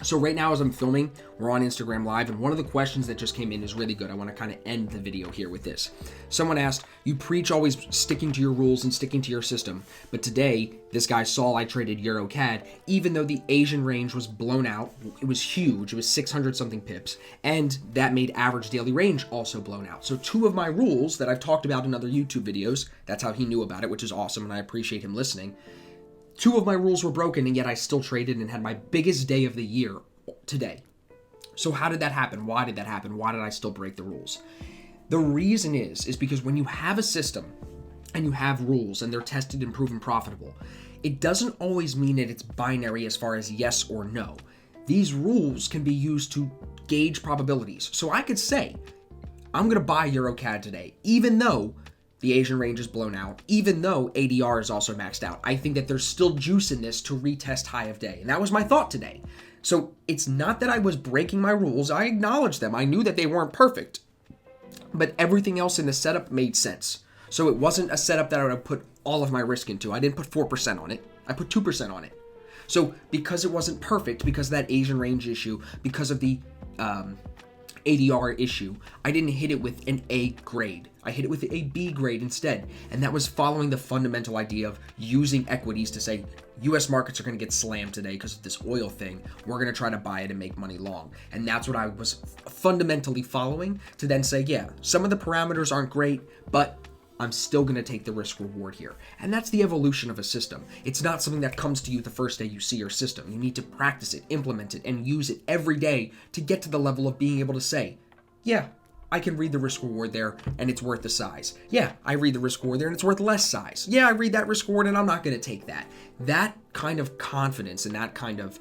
So right now as I'm filming, we're on Instagram Live, and one of the questions that just came in is really good. I want to kind of end the video here with this. Someone asked, you preach always sticking to your rules and sticking to your system, but today, this guy saw I traded Euro CAD, even though the Asian range was blown out, it was huge, it was 600 something pips, and that made average daily range also blown out. So two of my rules that I've talked about in other YouTube videos, that's how he knew about it, which is awesome, and I appreciate him listening. Two of my rules were broken, and yet I still traded and had my biggest day of the year today. So how did that happen? Why did that happen? Why did I still break the rules? The reason is because when you have a system and you have rules and they're tested and proven profitable, it doesn't always mean that it's binary as far as yes or no. These rules can be used to gauge probabilities. So I could say, I'm going to buy EuroCAD today, even though the Asian range is blown out, even though ADR is also maxed out. I think that there's still juice in this to retest high of day. And that was my thought today. So it's not that I was breaking my rules. I acknowledged them. I knew that they weren't perfect. But everything else in the setup made sense. So it wasn't a setup that I would have put all of my risk into. I didn't put 4% on it. I put 2% on it. So because it wasn't perfect, because of that Asian range issue, because of the ADR issue, I didn't hit it with an A grade. I hit it with a B grade instead. And that was following the fundamental idea of using equities to say, US markets are going to get slammed today because of this oil thing. We're going to try to buy it and make money long. And that's what I was fundamentally following to then say, yeah, some of the parameters aren't great, but I'm still going to take the risk reward here. And that's the evolution of a system. It's not something that comes to you the first day you see your system. You need to practice it, implement it, and use it every day to get to the level of being able to say, yeah, I can read the risk reward there and it's worth the size. Yeah, I read the risk reward there and it's worth less size. Yeah, I read that risk reward and I'm not going to take that. That kind of confidence and that kind of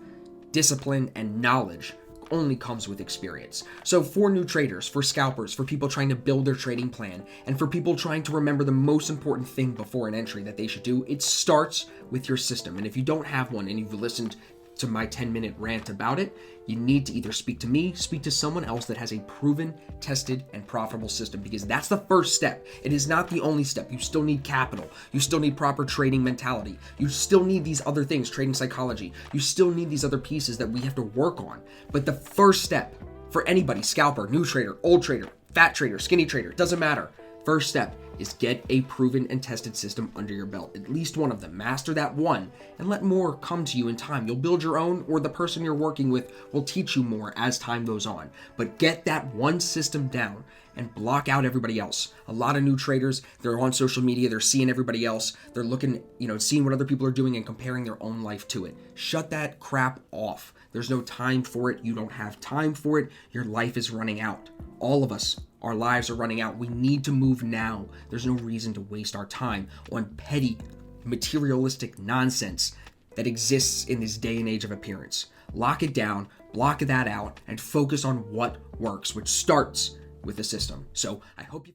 discipline and knowledge only comes with experience. So for new traders, for scalpers, for people trying to build their trading plan, and for people trying to remember the most important thing before an entry that they should do, it starts with your system. And if you don't have one and you've listened to my 10-minute rant about it, you need to either speak to me, speak to someone else that has a proven, tested, and profitable system, because that's the first step. It is not the only step. You still need capital. You still need proper trading mentality. You still need these other things, trading psychology. You still need these other pieces that we have to work on. But the first step for anybody, scalper, new trader, old trader, fat trader, skinny trader, doesn't matter. First step is get a proven and tested system under your belt. At least one of them. Master that one and let more come to you in time. You'll build your own, or the person you're working with will teach you more as time goes on. But get that one system down and block out everybody else. A lot of new traders, they're on social media, they're seeing everybody else, they're looking, seeing what other people are doing and comparing their own life to it. Shut that crap off. There's no time for it. You don't have time for it. Your life is running out. All of us, our lives are running out. We need to move now. There's no reason to waste our time on petty, materialistic nonsense that exists in this day and age of appearance. Lock it down, block that out, and focus on what works, which starts with the system. So I hope you